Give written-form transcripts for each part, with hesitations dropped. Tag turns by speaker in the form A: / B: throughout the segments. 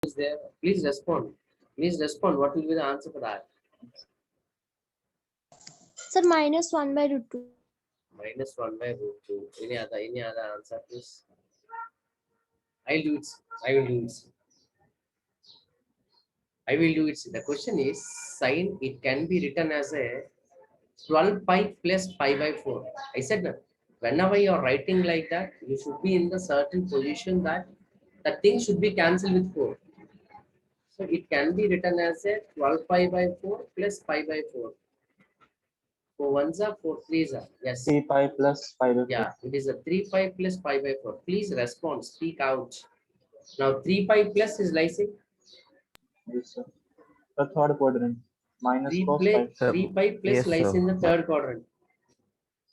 A: is there? Please respond. Please respond. What will be the answer for that?
B: Sir, minus 1 by root 2.
A: Minus 1 by root 2. Any other answer, please? I'll do it. I will do it. I will do it. The question is sine. It can be written as a 12 pi plus pi by 4. I said no. Whenever you are writing like that, you should be in the certain position that the thing should be cancelled with 4. So it can be written as a 12 pi by 4 plus pi by 4. 4 ones are 4 threes are. Yes.
C: 3 pi plus pi by 4.
A: Yeah, it is a 3 pi plus pi by 4. Please respond, speak out. Now 3 pi plus is lysine.
C: Yes, sir. The third quadrant. Minus
A: 3
C: cos pi.
A: 3 pi plus
D: Yes,
A: lies
D: sir.
A: in the third quadrant.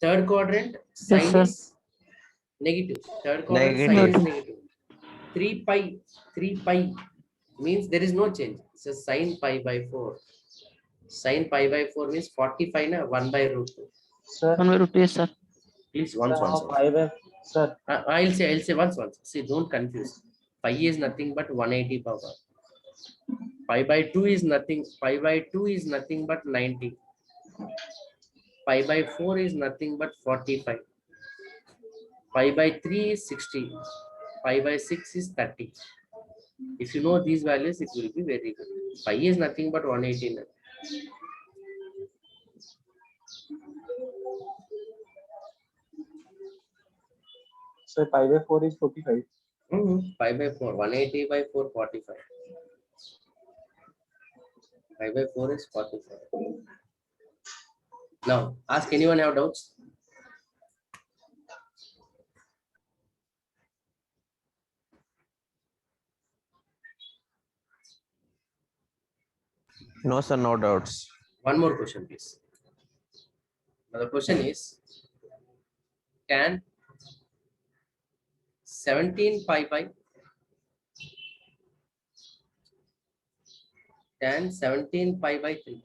A: Third quadrant
E: Yes,
A: sign
E: sir.
A: is negative. Third quadrant sign is
D: Negative.
A: negative. 3 pi means there is no change. It's a sine pi by 4. Sine pi by 4 means 45 na 1 by root 2.
C: Sir,
E: 1 by root 2, yes, sir.
A: Please
C: sir,
A: once.
C: how pi by, sir,
A: I'll say once. See, don't confuse. Pi is nothing but 180 power. Pi by 2 is nothing. Pi by 2 is nothing but 90. Pi by 4 is nothing but 45. Pi by 3 is 60. Pi by 6 is 30. If you know these values, it will be very good. Pi is nothing but 180.
C: sir, pi by 4 is 45.
A: Pi by 4, 180 by 4, 45. Pi by 4 is 45. Now, ask anyone have doubts?
D: No, sir, no doubts.
A: One more question, please. Now, the question is, can 17 pi by tan 17 pi by 3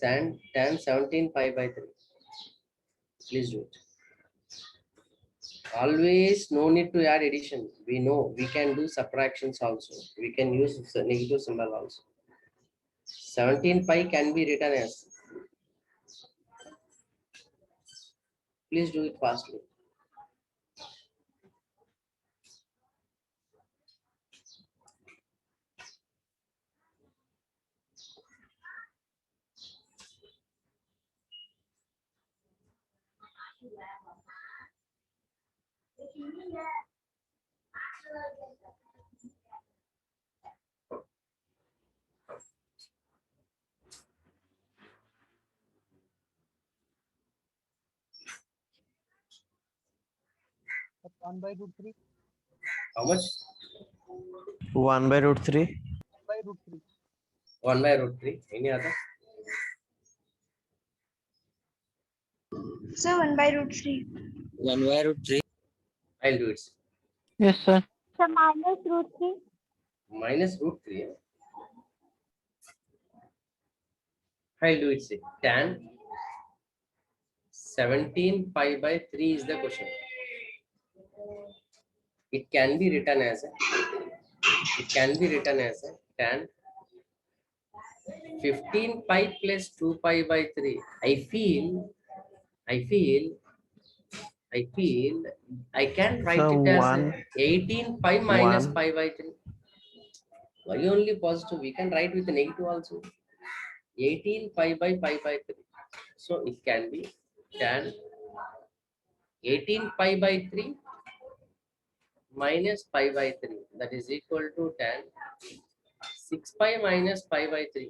A: tan 17 pi by 3, please do it. Always no need to add addition. We know we can do subtractions also. We can use the negative symbol also. 17 pi can be written as, please do it fastly.
F: One by root 3.
A: How much?
D: 1 by root 3.
F: By root 3.
A: 1 by root 3. Any other?
B: Sir, 1 by root 3.
G: 1 by root 3.
A: I'll do it.
E: Yes, sir.
B: Sir, minus root 3.
A: Minus root 3. I'll do it. Say tan 17 pi by 3 is the question. It can be written as a tan 15 pi plus 2 pi by 3. I feel I can write
D: So
A: it as
D: 1,
A: 18 pi minus
D: 1.
A: pi by 3. Why only positive? We can write with the negative also. 18 pi by 3. So it can be tan 18 pi by 3 minus pi by 3. That is equal to tan 6 pi minus pi by 3.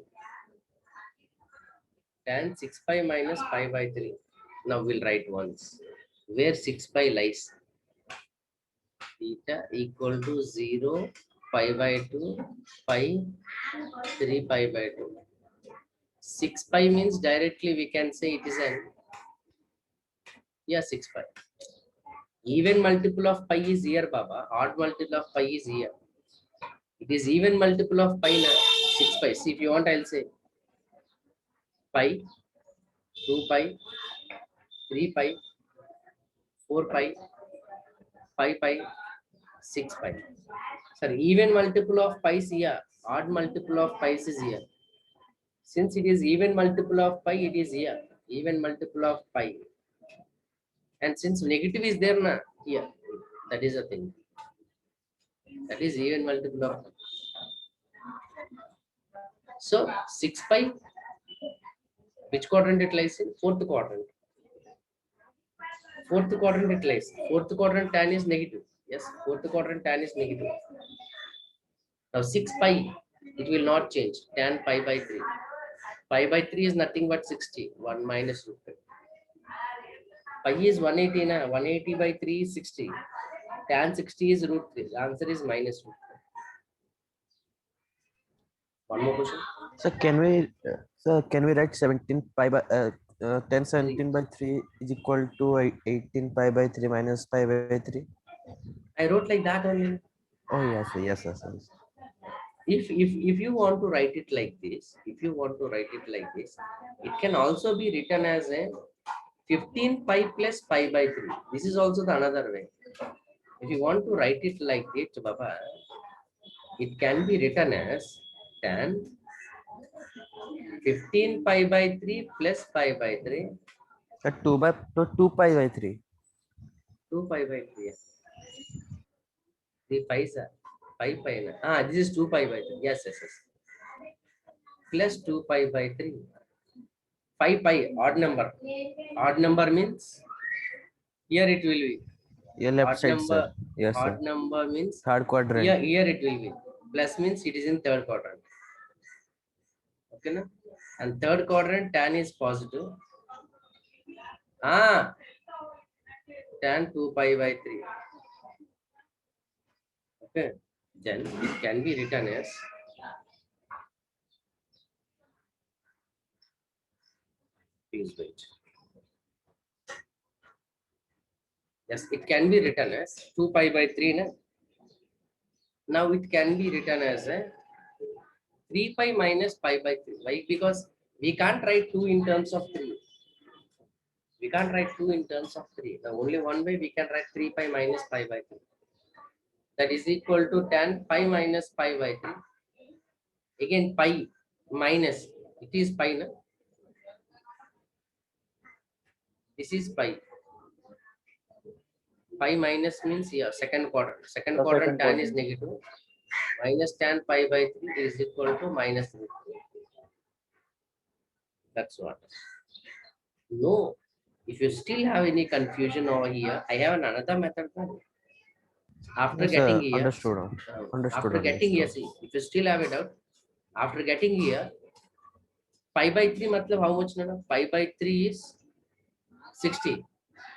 A: Tan 6 pi minus pi by 3. Now we'll write once. Where 6 pi lies? Theta equal to 0, pi by 2, pi, 3 pi by 2. 6 pi means directly we can say it is an, 6 pi. Even multiple of pi is here, Baba. Odd multiple of pi is here. It is even multiple of pi now. 6 pi. See, if you want, I'll say pi, 2 pi, 3 pi, 4 pi, 5 pi, 6 pi. Sorry, even multiple of pi is here. Odd multiple of pi is here. Since it is even multiple of pi, it is here. Even multiple of pi. And since negative is there na here, that is the thing. That is even multiple of pi. So 6 pi, which quadrant it lies in? Fourth quadrant. Fourth quadrant it lies. Fourth quadrant tan is negative. Yes, fourth quadrant tan is negative. Now 6 pi, it will not change. Tan pi by 3. Pi by 3 is nothing but 60. 1 minus root 3. Pi is 180 na. 180 by 3 is 60. Tan 60 is root 3. The answer is minus root 3. One more question.
D: Sir, can we write 17 pi by 10 17 by 3 is equal to 18 pi by 3 minus pi by 3?
A: I wrote like that only.
D: Oh yes, sir, yes, sir, sir.
A: If you want to write it like this, it can also be written as a 15 pi plus pi by 3. This is also the another way. If you want to write it like it, Baba, it can be written as tan 15 pi by 3 plus pi by 3.
D: 2 pi by 3.
A: 2 pi by 3. 3 pi, sir. Pi pi. Ah, this is 2 pi by 3. Yes, yes, yes. Plus 2 pi by 3. 5 pi, odd number. Odd number means here it will be.
D: Yeah, left
A: Odd
D: side,
A: number,
D: sir. Yes, sir.
A: odd number means
D: Third quadrant.
A: here it will be. Plus means it is in third quadrant. Okay, na? And third quadrant tan is positive. Ah, tan 2 pi by 3. Okay, then it can be written as please wait. Yes, it can be written as 2 pi by 3. Na? Now it can be written as a 3 pi minus pi by 3. Why? Because we can't write 2 in terms of 3. We can't write 2 in terms of 3. The only one way we can write 3 pi minus pi by 3. That is equal to tan pi minus pi by 3. Again pi minus. It is pi. Na? This is pi. Pi minus means here second quadrant. Second
C: The
A: quadrant
C: second
A: tan
C: quadrant.
A: is negative. Minus tan pi by 3 is equal to minus 3. That's what. No. If you still have any confusion over here, I have another method. After
D: Yes,
A: getting
D: sir.
A: here,
D: Understood.
A: after getting here, see, if you still have a doubt, after getting here, pi by 3 matlab how much? No? Pi by 3 is 60.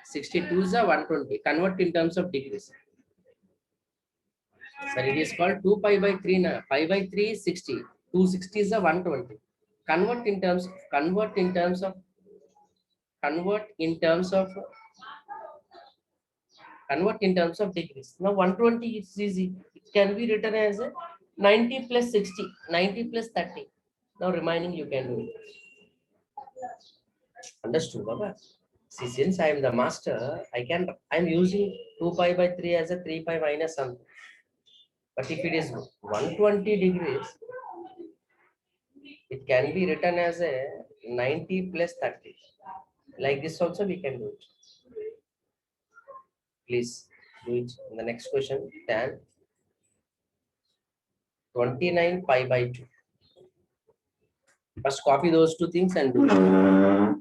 A: 62 is a 120. Convert in terms of degrees. So it is called 2 pi by 3. Na. Pi by 3 is 60. 260 is a 120. Convert in terms of degrees. Now 120 is easy. It can be written as a 90 plus 60, 90 plus 30. Now remaining you can do it. Understood, Baba? See, since I am the master, I'm using 2 pi by 3 as a 3 pi minus something. But if it is 120 degrees, it can be written as a 90 plus 30. Like this also we can do it. Please do it in the next question. Tan 29 pi by 2. First copy those two things and do it.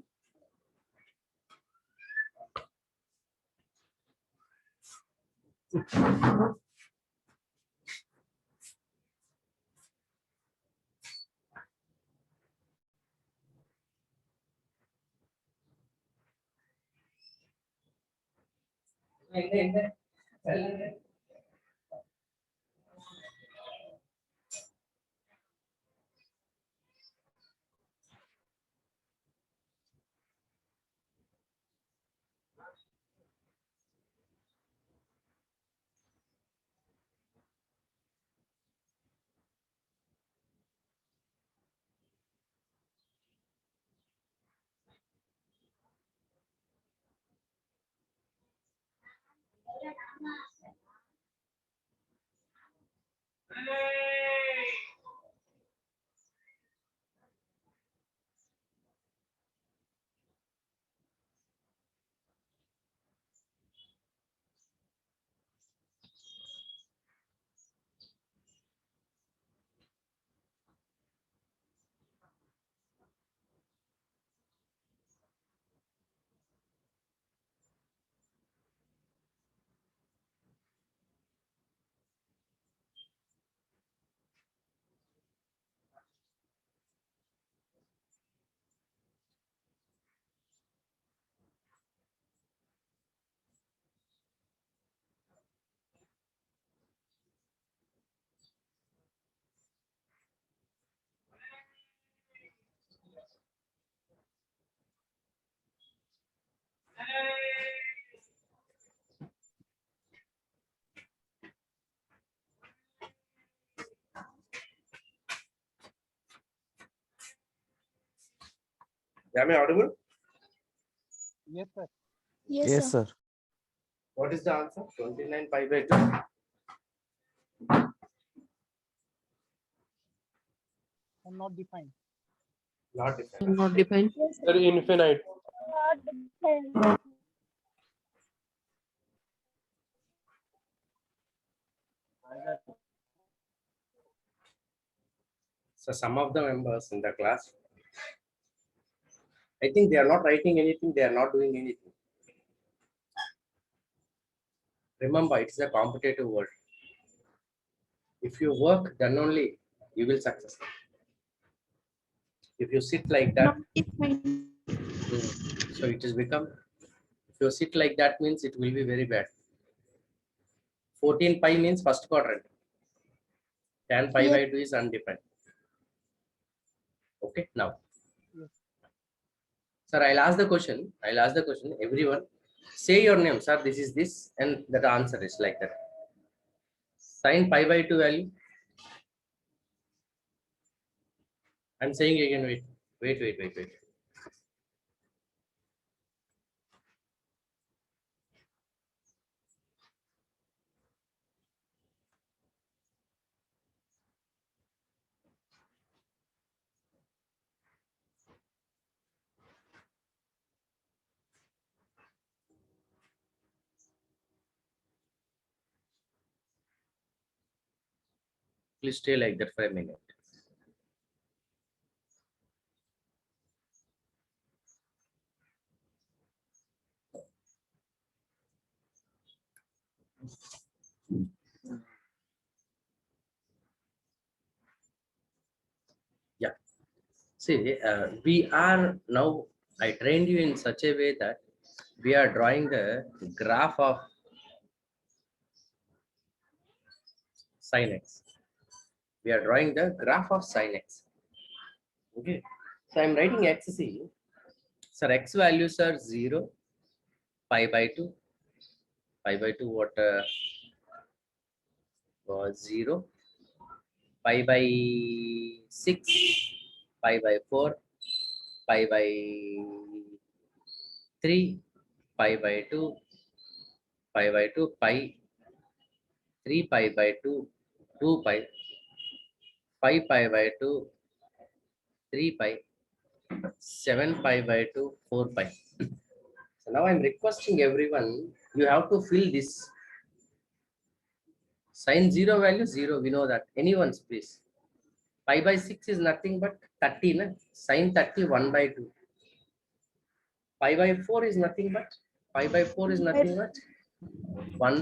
A: Am I audible?
F: Yes, sir.
B: Yes,
D: Yes,
B: sir.
D: sir.
A: What is the answer? 29 pi by 2.
F: And not defined.
A: Not defined.
E: Not defined.
B: Yes,
G: Sir, infinite.
B: sir.
A: So some of the members in the class, I think they are not writing anything, they are not doing anything. Remember, it's a competitive world. If you work, then only you will success. If you sit like that, so it has become, if you sit like that means it will be very bad. 14 pi means first quadrant. Tan pi
B: Yes.
A: by 2 is undefined. Okay, now.
F: Yes.
A: Sir, I'll ask the question. Everyone, say your name, sir. This is this, and the answer is like that. Sin pi by 2 value. I'm saying again, wait. Please stay like that for a minute. Yeah. See, we are now, I trained you in such a way that we are drawing the graph of sin x. We are drawing the graph of sin x. Okay. So I'm writing xc. Sir, x values are 0, pi by 2. Pi by 2 what was 0, pi by 6, pi by 4, pi by 3, pi by 2, pi by 2, pi, 3 pi by 2, 2 pi, 5 pi by 2, 3 pi, 7 pi by 2, 4 pi. So now I'm requesting everyone, you have to fill this. Sin 0 value 0, we know that. Anyone's please. Pi by 6 is nothing but 30, na? Sin 30, 1 by 2. Pi by 4 is nothing but 1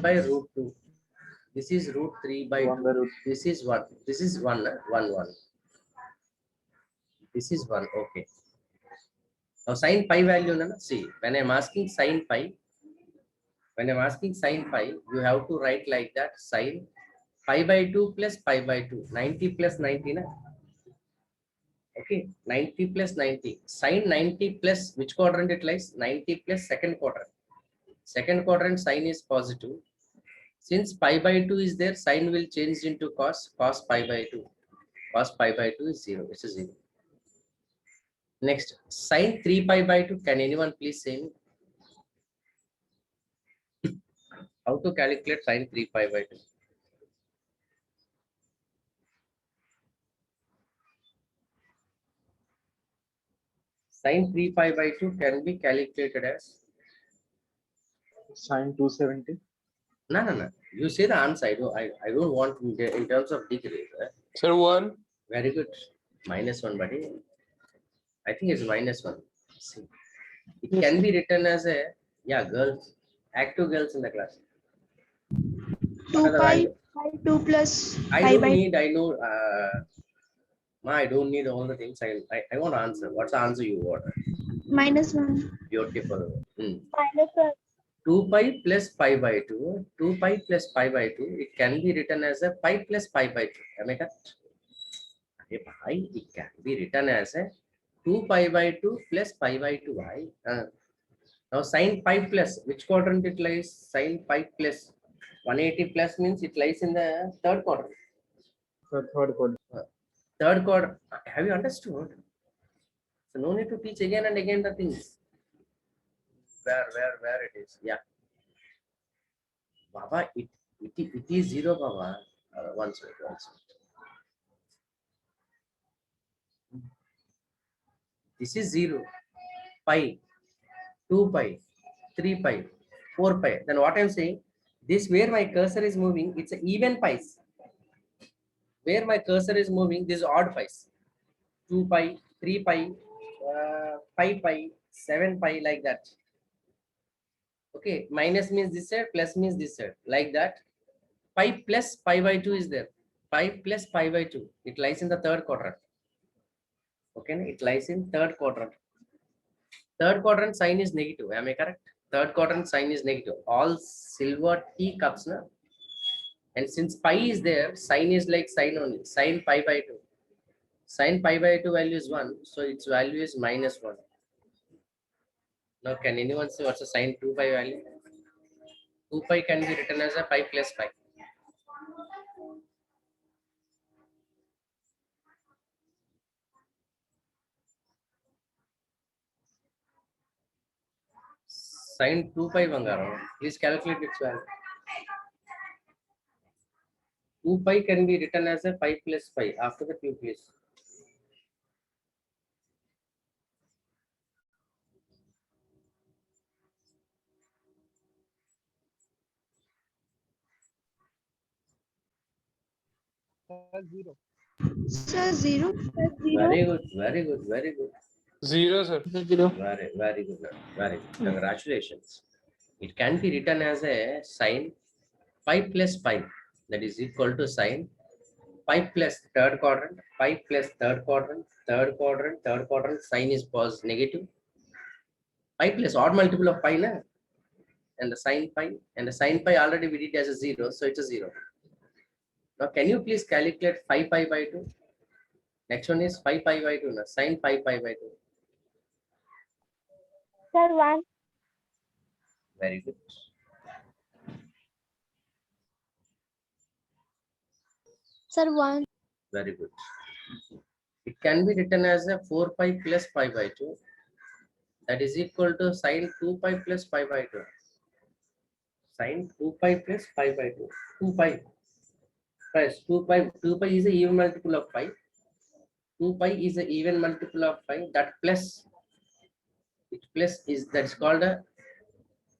A: by root 2. This is root 3 by
C: 1 by
A: 2.
C: root.
A: This is 1. This is 1, 1. This is 1. Okay. Now sin pi value, na? See, when I'm asking sin pi, you have to write like that. Sin pi by 2 plus pi by 2. 90 plus 90, na? Okay, 90 plus 90. Sin 90 plus which quadrant it lies? 90 plus second quadrant. Second quadrant sign is positive. Since pi by 2 is there, sign will change into cos pi by 2. Cos pi by 2 is 0. It's a 0. Next, sin 3 pi by 2. Can anyone please say me? How to calculate sin 3 pi by 2? Sin 3 pi by 2 can be calculated as
C: Sine 270.
A: no. You say the answer. I don't want in terms of degree.
G: Sir, 1.
A: Very good. -1, buddy. I think it's -1. See, it can be written as a girls, active girls in the class.
B: 2
A: What are the
B: pi
A: value?
B: by 2 plus
A: I
B: pi
A: don't
B: by
A: need. I know. I don't need all the things. I want to answer. What's the answer you want?
B: -1.
A: Beautiful.
B: -1.
A: 2 pi plus pi by 2. 2 pi plus pi by 2. It can be written as a pi plus pi by 2. Am I correct? It can be written as a 2 pi by 2 plus pi by 2. Now sin pi plus, which quadrant it lies? Sin pi plus 180 plus means it lies in the third quadrant.
C: Third quadrant.
A: Third quadrant. Have you understood? So no need to teach again and again the things. Where it is. Yeah. Baba, it is 0, Baba. One second, one second. This is 0, pi, 2 pi, 3 pi, 4 pi. Then what I'm saying, this where my cursor is moving, it's an even pi's. Where my cursor is moving, this is odd pi's. 2 pi, 3 pi, 5 pi, 7 pi, like that. Okay, minus means this side, plus means this side, like that. Pi plus pi by 2 is there. Pi plus pi by 2. It lies in the third quadrant. Okay, it lies in third quadrant. Third quadrant sign is negative. Am I correct? Third quadrant sign is negative. All silver teacups, na? And since pi is there, sign is like sign only. Sign pi by 2. Sin pi by 2 value is 1. So its value is -1. Now, can anyone say what's the sin 2 pi value? 2 pi can be written as a pi plus pi. Sin 2 pi Bangaram. Please calculate its value. 2 pi can be written as a pi plus pi. After that, you please.
F: Sir, 0.
B: Sir, 0. Sir, 0.
A: Very good, very good, very good.
G: 0, sir.
A: Very good, very good. Congratulations. It can be written as a sin pi plus pi. That is equal to sin pi plus third quadrant, pi plus third quadrant, third quadrant, sign is positive, negative. Pi plus odd multiple of pi, na? And the sin pi already we did as a 0, so it's a 0. Now, can you please calculate 5 pi by 2? Next one is 5 pi by 2, na? Sin 5 pi by 2.
B: Sir, 1.
A: Very good.
B: Sir, 1.
A: Very good. It can be written as a 4 pi plus pi by 2. That is equal to sin 2 pi plus pi by 2. Sin 2 pi plus pi by 2. 2 pi. First, 2 pi is an even multiple of pi. 2 pi is an even multiple of pi. That plus, it plus is, that's called a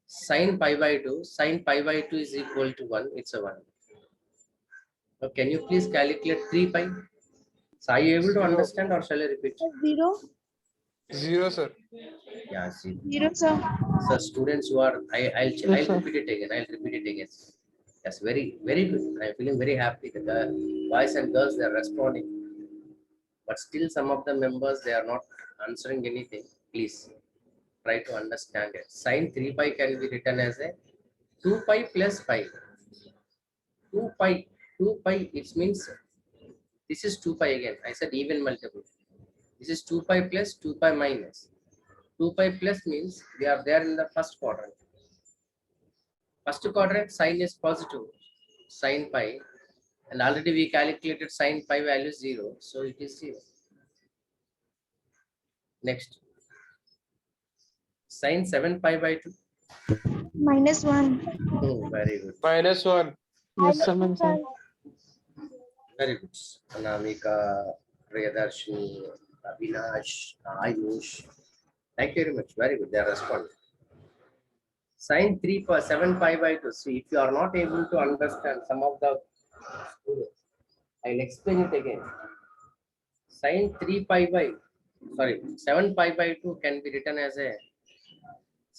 A: sin pi by 2. Sin pi by 2 is equal to 1. It's a 1. Now, can you please calculate 3 pi? So, are you able to
G: Zero.
A: understand or shall I repeat?
B: Sir, 0.
G: 0, sir.
A: Yeah, see.
B: 0, sir.
A: So students who are, I'll
F: Yes, sir.
A: repeat it again. I'll repeat it again. Yes, very good. I'm feeling very happy that the boys and girls, they are responding. But still some of the members, they are not answering anything. Please try to understand it. Sin 3 pi can be written as a 2 pi plus pi. 2 pi, it means this is 2 pi again. I said even multiple. This is 2 pi plus 2 pi minus. 2 pi plus means we are there in the first quadrant. First quadrant sign is positive, sin pi, and already we calculated sin pi value 0, so it is 0. Next, sin 7 pi by 2.
B: -1.
A: Oh, very good,
G: -1.
F: Yes, sir, ma'am, sir.
A: very good. Anamika, Priyadarshini, Avinash, Ayush. Thank you very much. Very good. They are responding. Sin 3 pi 7 pi by 2. See, if you are not able to understand some of the students, I'll explain it again. Sin 3 pi by, sorry, 7 pi by 2 can be written as a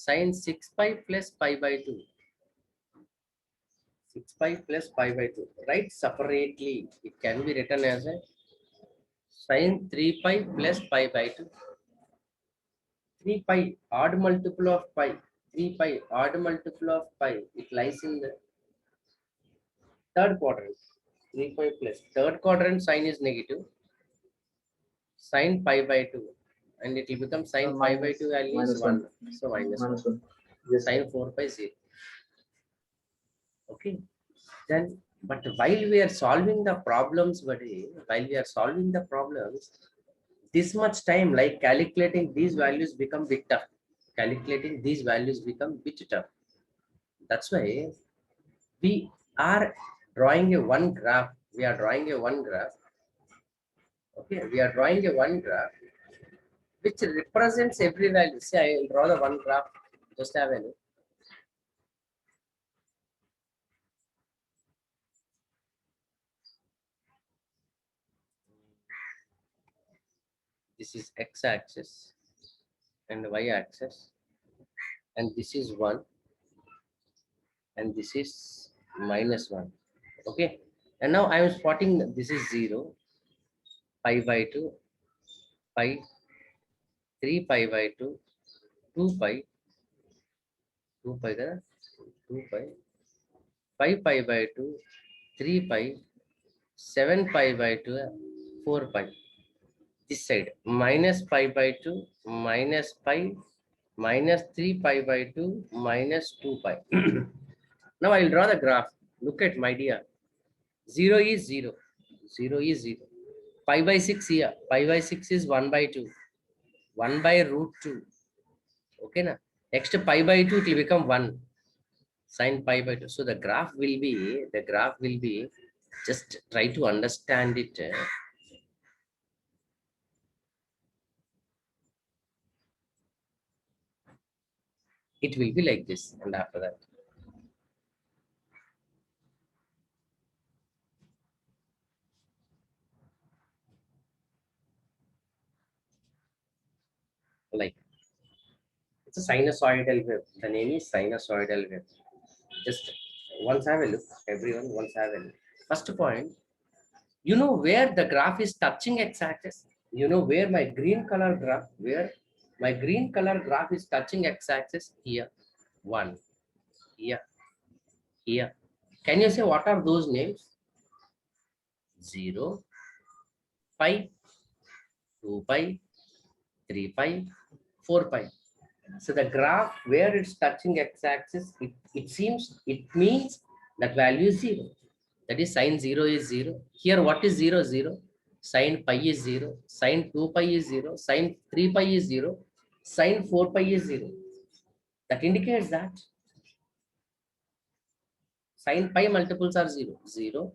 A: sin 6 pi plus pi by 2. 6 pi plus pi by 2. Right separately, it can be written as a sin 3 pi plus pi by 2. 3 pi, odd multiple of pi. 3 pi, odd multiple of pi. It lies in the third quadrant. 3 pi plus. Third quadrant sign is negative. Sin pi by 2. And it will become sin pi by 2 value is 1. So minus 1.
C: -1. Yes, sir.
A: Sin 4 pi 0. Okay. Then, but while we are solving the problems, buddy, while we are solving the problems, this much time, like calculating these values become bit tough. Calculating these values become bit tough. That's why we are drawing a one graph. We are drawing a one graph. Okay, we are drawing a one graph which represents every value. See, I will draw the one graph. Just have a look. This is x-axis and y-axis, and this is 1, and this is -1. Okay, and now I am spotting that this is 0, pi by 2, pi, 3 pi by 2, 2 pi, 2 pi, 2 pi, 5 pi by 2, 3 pi, 7 pi by 2, 4 pi. This side minus pi by 2, minus pi, minus 3 pi by 2, minus 2 pi. Now I will draw the graph. Look at my dear. 0 is 0. 0 is 0. Pi by 6 here. Pi by 6 is 1 by 2. 1 by root 2. Okay, na? Next pi by 2 it will become 1. Sin pi by 2. So the graph will be, just try to understand it. It will be like this, and after that. Like, it's a sinusoidal wave. The name is sinusoidal wave. Just once have a look, everyone, once have a look. First point, you know where the graph is touching x-axis? You know where my green color graph, is touching x-axis? Here, 1, here, here. Can you say what are those names? 0, pi, 2 pi, 3 pi, 4 pi. So the graph where it's touching x-axis, it means that value is 0. That is sin 0 is 0. Here what is 0? 0. Sin pi is 0. Sin 2 pi is 0. Sin 3 pi is 0. Sin 4 pi is 0. That indicates that sin pi multiples are 0. 0,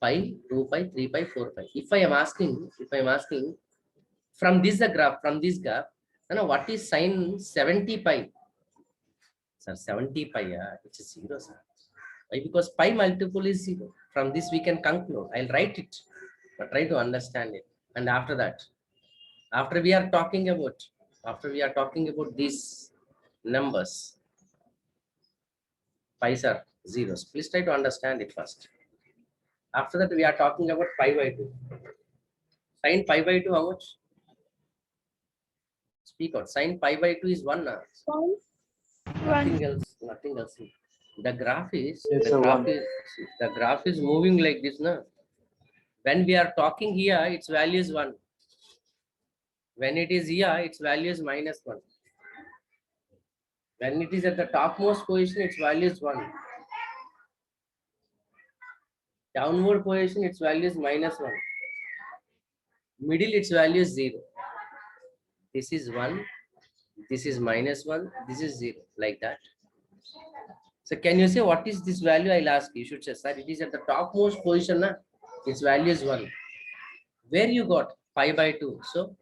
A: pi, 2 pi, 3 pi, 4 pi. If I am asking from this graph, then what is sin 70 pi? Sir, 70 pi, which is 0, sir. Why? Because pi multiple is 0. From this we can conclude. I'll write it, but try to understand it. And after that, after we are talking about these numbers, pi's are zeros. Please try to understand it first. After that, we are talking about pi by 2. Sin pi by 2, how much? Speak out. Sin pi by 2 is 1.
B: One.
A: Nothing else. The graph is
C: Yes,
A: the
C: sir,
A: graph
C: 1.
A: is the graph is moving like this, na? When we are talking here, its value is 1. When it is here, its value is -1. When it is at the topmost position, its value is 1. Downward position, its value is -1. Middle, its value is 0. This is 1. This is -1. This is 0. Like that. So can you say what is this value? I'll ask you. You should say, sir, it is at the topmost position. Na? Its value is 1. Where you got pi by 2? So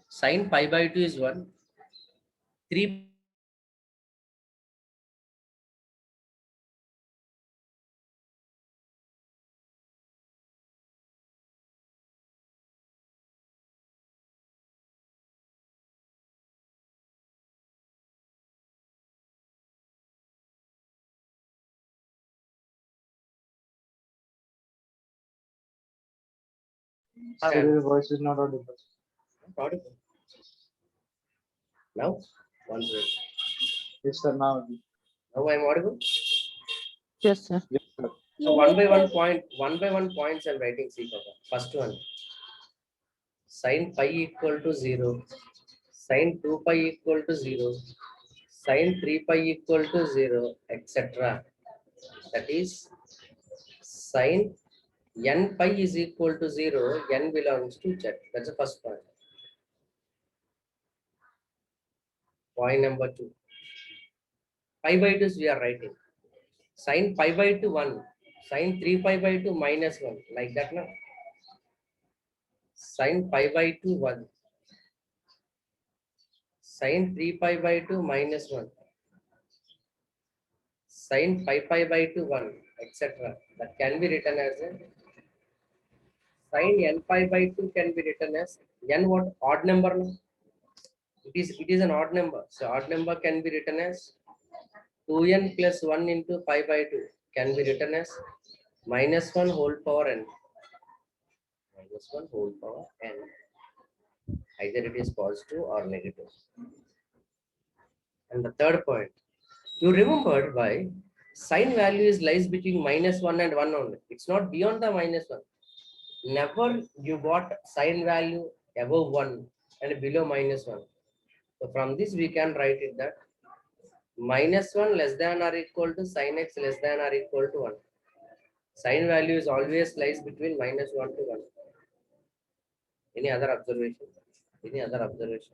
A: sin pi by 2 is 1. 3
C: Sir, your voice is not audible.
A: Now, once
C: Yes, sir, now.
A: now I'm audible.
F: Yes, sir.
C: Yes, sir.
A: So one by one points I'm writing. See, first one, sin pi equal to 0, sin 2 pi equal to 0, sin 3 pi equal to 0, etc. That is sin n pi is equal to 0, n belongs to z. That's the first point. Point number 2. Pi by 2 we are writing. Sin pi by 2 1. Sin 3 pi by 2 minus 1. Like that now. Sin pi by 2 1. Sin 3 pi by 2 minus 1. Sin pi by 2 1, etc. That can be written as a sin n pi by 2 can be written as n what? Odd number. No? It is an odd number. So odd number can be written as 2n plus 1 into pi by 2 can be written as minus 1 whole power n. Minus 1 whole power n. Either it is positive or negative. And the third point, you remembered why sign value is lies between minus 1 and 1 only. It's not beyond the minus 1. Never you got sign value above 1 and below minus 1. So from this we can write it that minus 1 less than or equal to sin x less than or equal to 1. Sign value is always lies between minus 1 to 1. Any other observation? Any other observation?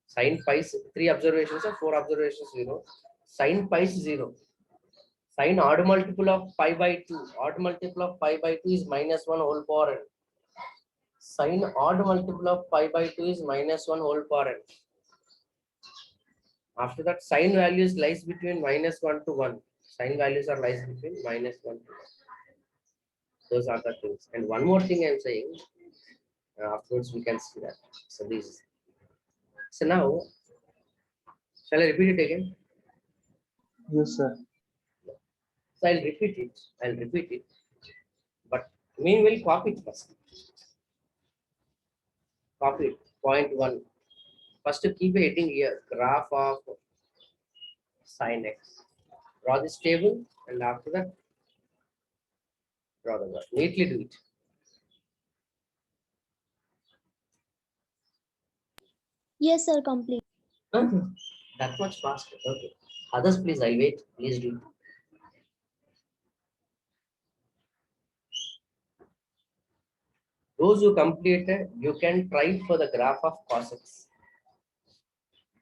A: Sin pi, 3 observations or 4 observations 0. Sin pi is 0. Sin odd multiple of pi by 2. Odd multiple of pi by 2 is minus 1 whole power n. Sin odd multiple of pi by 2 is minus 1 whole power n. After that, sign values lies between minus 1 to 1. Sign values are lies between minus 1 to 1. Those are the things. And one more thing I'm saying, afterwards we can see that. So this. So now, shall I repeat it again?
C: Yes, sir.
A: So I'll repeat it. I'll repeat it. But meanwhile, copy it first. Copy it. Point 1. First, keep a heading here. Graph of sin x. Draw this table, and after that, draw the graph. Neatly do it.
B: Yes, sir, complete.
A: Okay. That much faster. Okay. Others, please, I'll wait. Please do. Those who completed, you can try for the graph of cos x.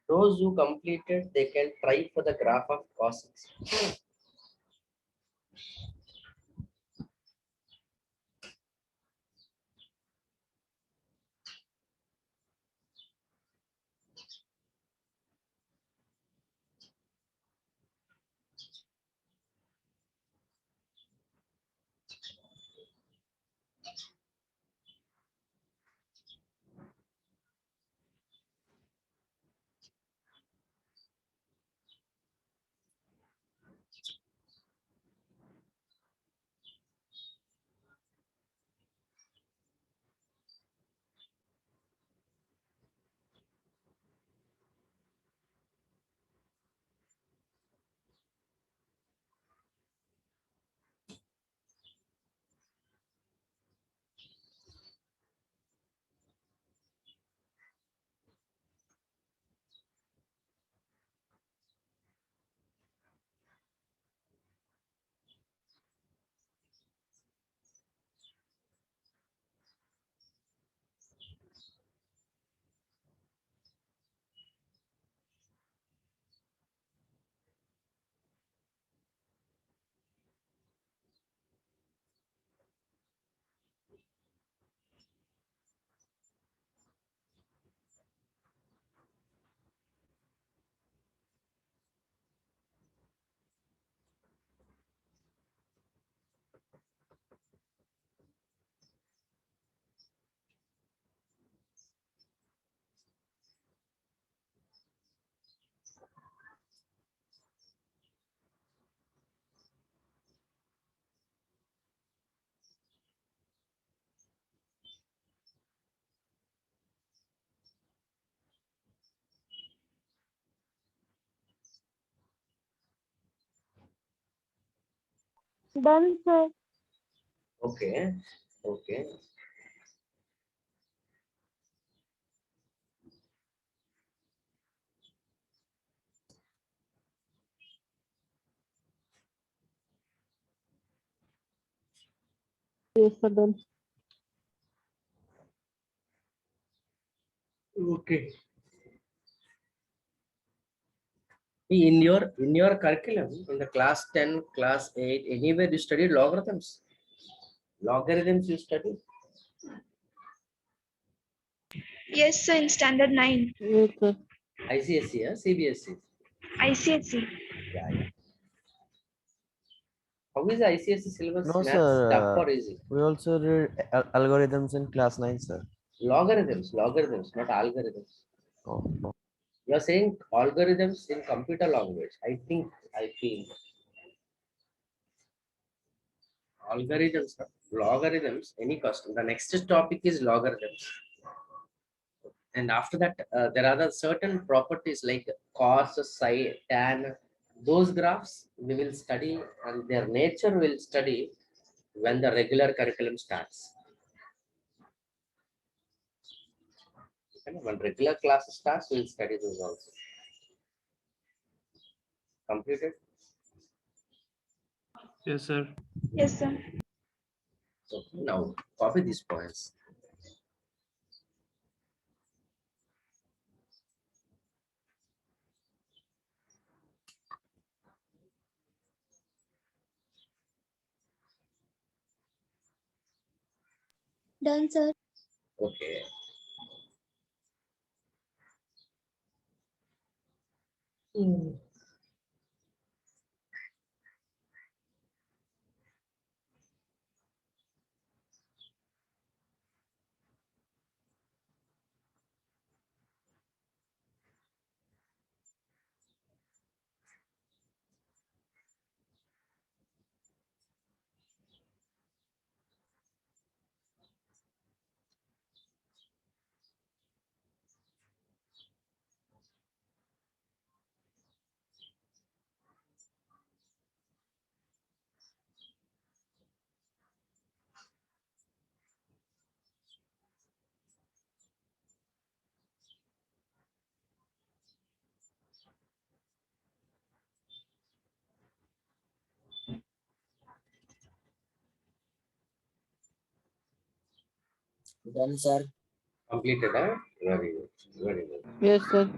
A: Those who completed, they can try for the graph of cos x.
B: Done, sir.
A: Okay. Okay.
F: Yes, sir, done.
A: Okay. In your curriculum, in the class 10, class 8, anywhere you study logarithms. Logarithms you study.
B: Yes, sir, in standard 9.
F: Yes, sir.
A: ICSE, CBSE.
B: ICSE.
A: Yeah, yeah. How is the ICSE syllabus?
D: No,
A: Maths
D: sir.
A: tough or easy?
D: We also read algorithms in class 9, sir.
A: Logarithms, not algorithms.
D: Oh, no.
A: You are saying algorithms in computer language. I feel algorithms, logarithms, any custom. The next topic is logarithms. And after that, there are the certain properties like cos, psi, tan. Those graphs we will study and their nature will study when the regular curriculum starts. Okay, when regular class starts, we'll study those also. Completed?
G: Yes, sir.
B: Yes, sir.
A: So now copy these points.
B: Done, sir.
A: Okay.
E: Done, sir.
A: Completed, huh? Very good. Very good.
F: Yes, sir.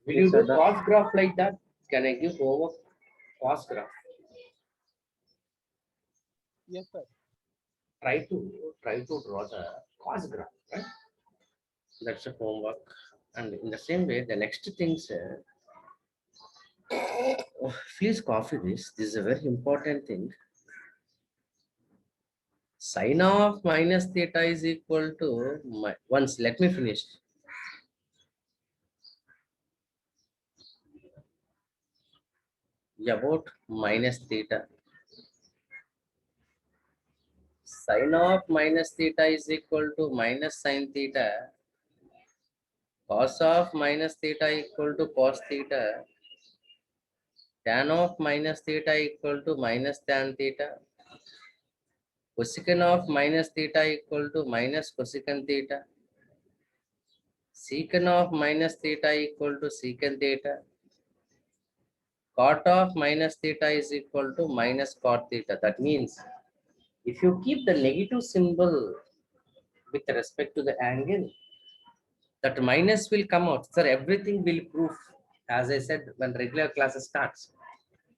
A: Will
C: Yes,
A: you
C: sir,
A: do
C: done.
A: cos graph like that? Can I give homework? Cos graph.
C: Yes, sir.
A: Try to draw the cos graph, right? That's a homework. And in the same way, the next things, please copy this. This is a very important thing. Sin of minus theta is equal to once. Let me finish. About minus theta. Sin of minus theta is equal to minus sin theta. Cos of minus theta equal to cos theta. Tan of minus theta equal to minus tan theta. Cosecant of minus theta equal to minus cosecant theta. Secant of minus theta equal to secant theta. Cot of minus theta is equal to minus cot theta. That means if you keep the negative symbol with respect to the angle, that minus will come out. Sir, everything will prove, as I said, when regular classes starts.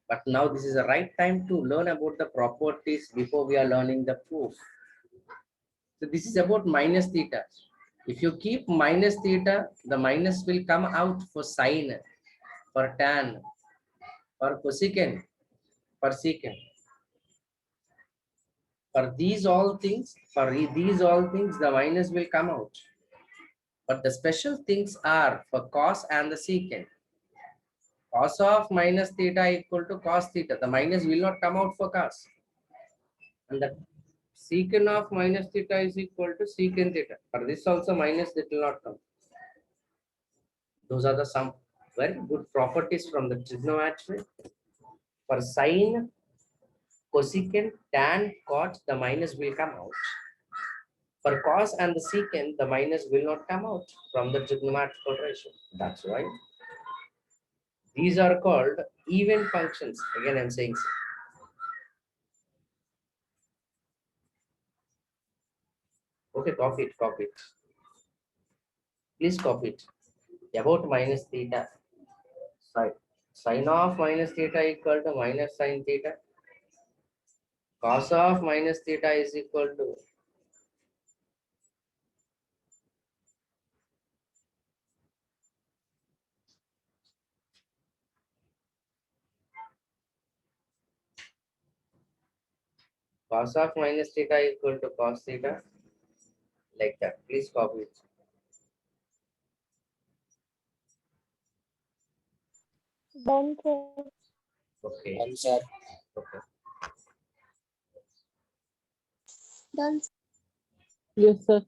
A: But now this is the right time to learn about the properties before we are learning the proof. So this is about minus theta. If you keep minus theta, the minus will come out for sine, for tan, for cosecant, for secant. For these all things, the minus will come out. But the special things are for cos and the secant. Cos of minus theta equal to cos theta. The minus will not come out for cos. And the secant of minus theta is equal to secant theta. For this also minus, that will not come. Those are the some very good properties from the trigonometry. For sine, cosecant, tan, cot, the minus will come out. For cos and the secant, the minus will not come out from the trigonometrical ratio. That's why these are called even functions. Again, I'm saying so. Okay, copy it. Please copy it. About minus theta. Sine of minus theta equal to minus sine theta. Cos of minus theta is equal to cos of minus theta equal to cos theta, like that. Please copy it.
B: Done, sir.
A: Okay.
E: Done, sir.
A: Okay.
B: Done.
F: Yes, sir.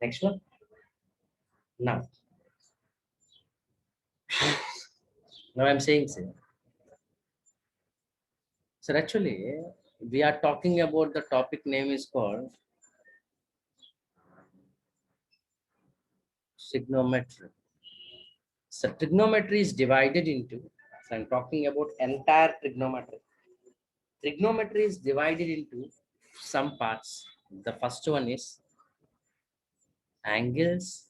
A: Next one. Now. Now I'm saying, sir. So actually, we are talking about the topic name is called trigonometry. So trigonometry is divided into, so I'm talking about entire trigonometry. Trigonometry is divided into some parts. The first one is angles,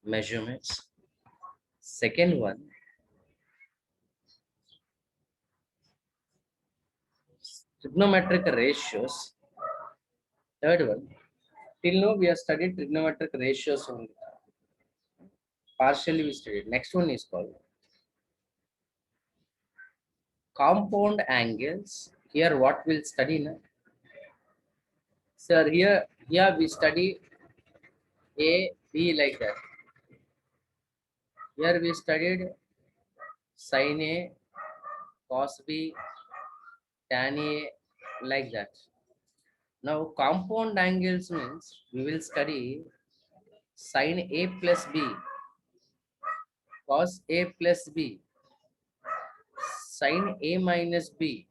A: measurements. Second one, trigonometric ratios. Third one, till now we have studied trigonometric ratios only. Partially we studied. Next one is called compound angles. Here what we'll study now? Sir, here we study A, B like that. Here we studied sin A, cos B, tan A like that. Now compound angles means we will study sin A plus B, cos A plus B, sin A minus B,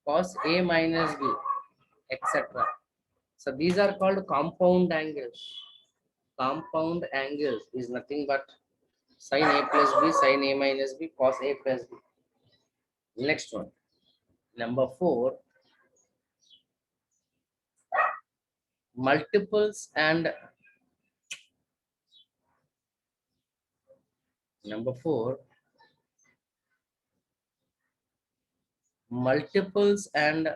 A: cos A minus B, etc. So these are called compound angles. Compound angles is nothing but sin A plus B, sin A minus B, cos A plus B. Next one. Number 4, multiples and number 4, multiples and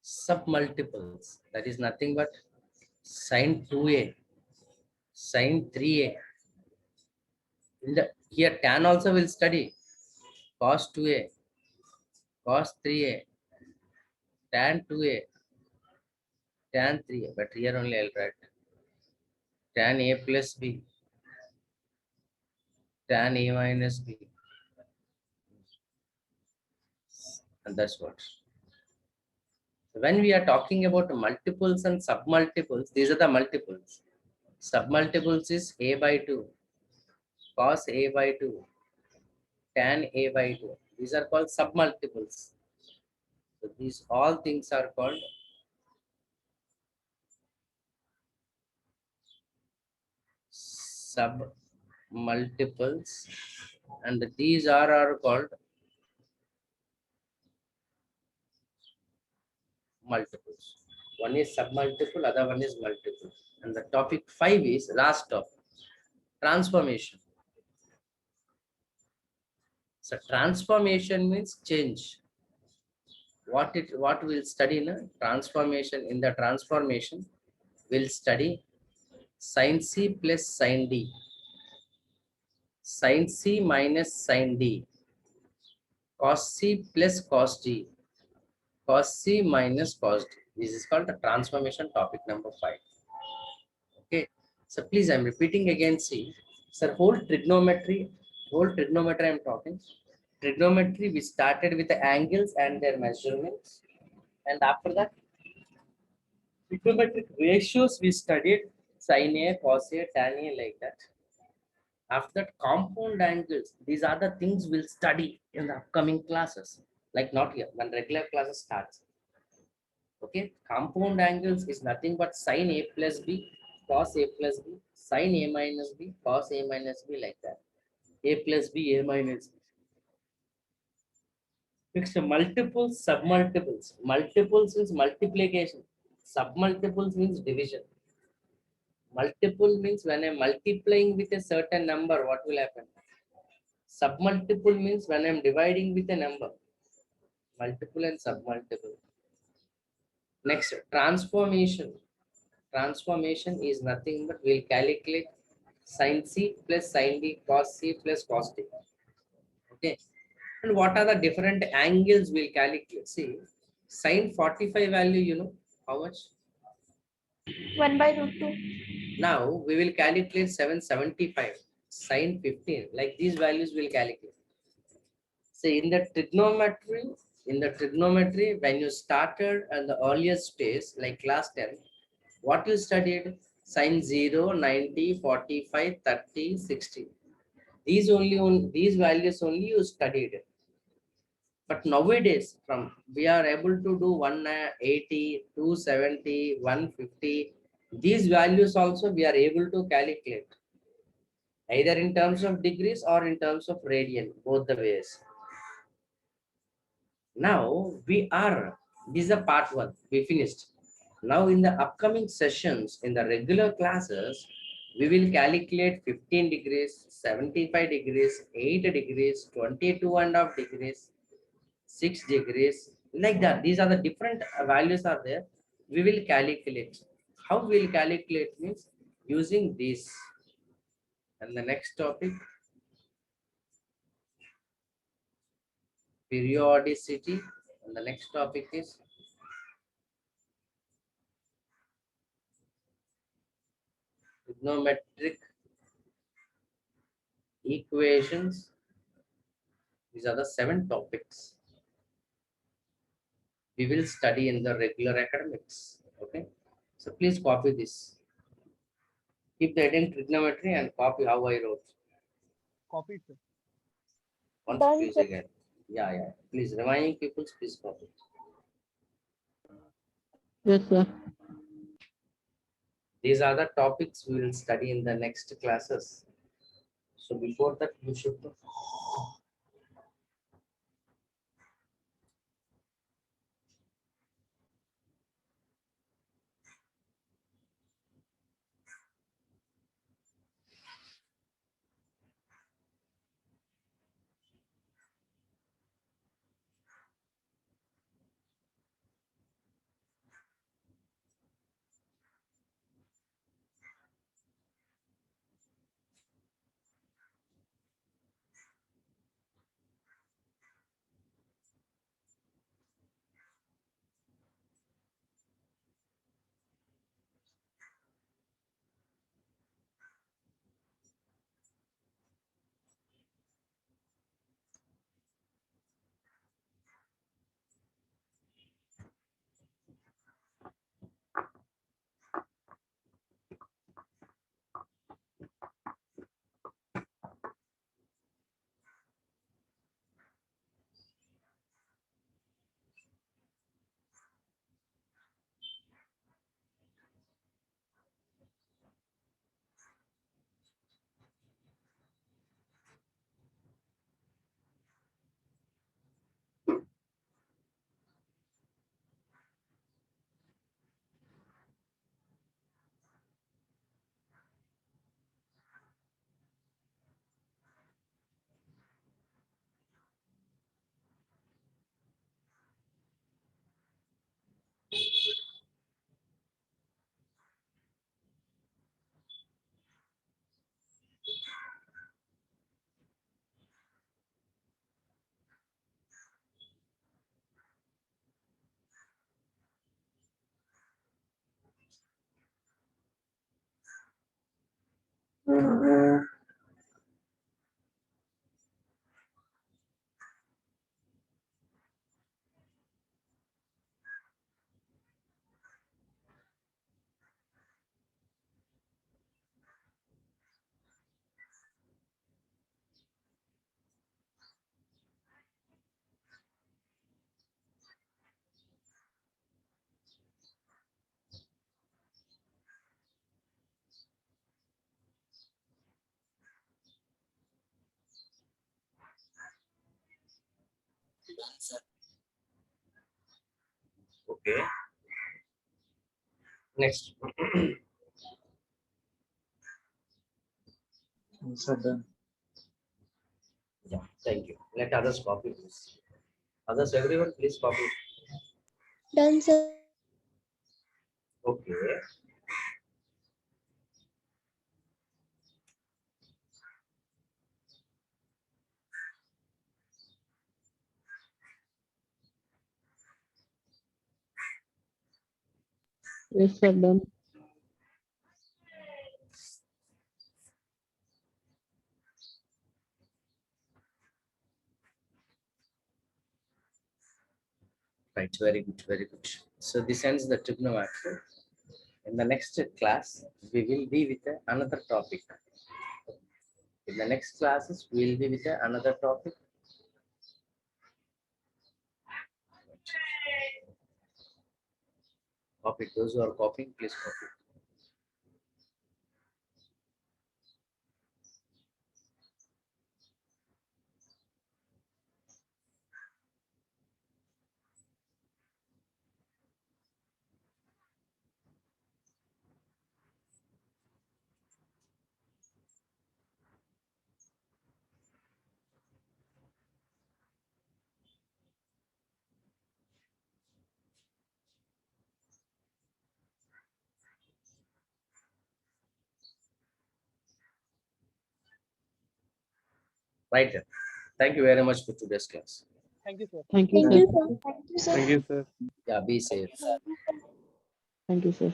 A: submultiples. That is nothing but sin 2A, sin 3A. In the here tan also will study cos 2A, cos 3A, tan 2A, tan 3A. But here only I'll write tan A plus B, tan A minus B. And that's what. When we are talking about multiples and submultiples, these are the multiples. Submultiples is A by 2, cos A by 2, tan A by 2. These are called submultiples. So these all things are called submultiples, and these are called multiples. One is submultiple, other one is multiple. And the topic 5 is last topic, transformation. So transformation means change. What we'll study in a transformation? In the transformation, we'll study sin C plus sin D, sin C minus sin D, cos C plus cos D, cos C minus cos D. This is called the transformation topic number 5. Okay. So please, I'm repeating again. See, sir, whole trigonometry I'm talking. Trigonometry, we started with the angles and their measurements. And after that, Trigonometric ratios we studied sin A, cos A, tan A like that. After that, compound angles, these are the things we'll study in the upcoming classes. Like not here, when regular classes starts. Okay, compound angles is nothing but sin A plus B, cos A plus B, sin A minus B, cos A minus B like that. A plus B, A minus B. Next, multiples, submultiples. Multiples means multiplication. Submultiples means division. Multiple means when I'm multiplying with a certain number, what will happen? Submultiple means when I'm dividing with a number. Multiple and submultiple. Next, transformation. Transformation is nothing but we'll calculate sin C plus sin D cos C plus cos D. Okay. And what are the different angles we'll calculate? See, sin 45 value, you know, how much?
B: 1 by root 2.
A: Now we will calculate 775, sin 15, like these values will calculate. See, in the trigonometry, when you started at the earliest stage, like class 10, what you studied? Sin 0, 90, 45, 30, 60. These values only you studied. But nowadays, from we are able to do 180, 270, 150. These values also we are able to calculate either in terms of degrees or in terms of radian, both the ways. Now this is a part one, we finished. Now in the upcoming sessions, in the regular classes, we will calculate 15 degrees, 75 degrees, 8 degrees, 22.5 degrees, 6 degrees, like that. These are the different values are there. We will calculate. How we will calculate means using this. And the next topic, periodicity. And the next topic is trigonometric equations. These are the 7 topics we will study in the regular academics. Okay, so please copy this. Keep the heading trigonometry and copy how I wrote.
F: Copy, sir.
A: Once
B: Done,
A: please
B: sir.
A: again. Yeah. Please reminding people, please copy.
F: Yes, sir.
A: These are the topics we will study in the next classes. So before that, you should know.
E: Done, sir.
A: Okay. Next.
C: Yes, sir, done.
A: Yeah, thank you. Let others copy, please. Others, everyone, please copy.
B: Done, sir.
A: Okay.
F: Yes, sir. Done.
A: Right, very good, very good. So this ends the trigonometry. In the next class, we will be with another topic. In the next classes, we will be with another topic. Copy. Those who are copying, please copy. Right. Thank you very much for today's class.
F: Thank you, sir.
B: Thank you, sir. Thank you, sir.
G: Thank you, sir.
A: Yeah, be safe.
E: Sir.
F: Thank you, sir.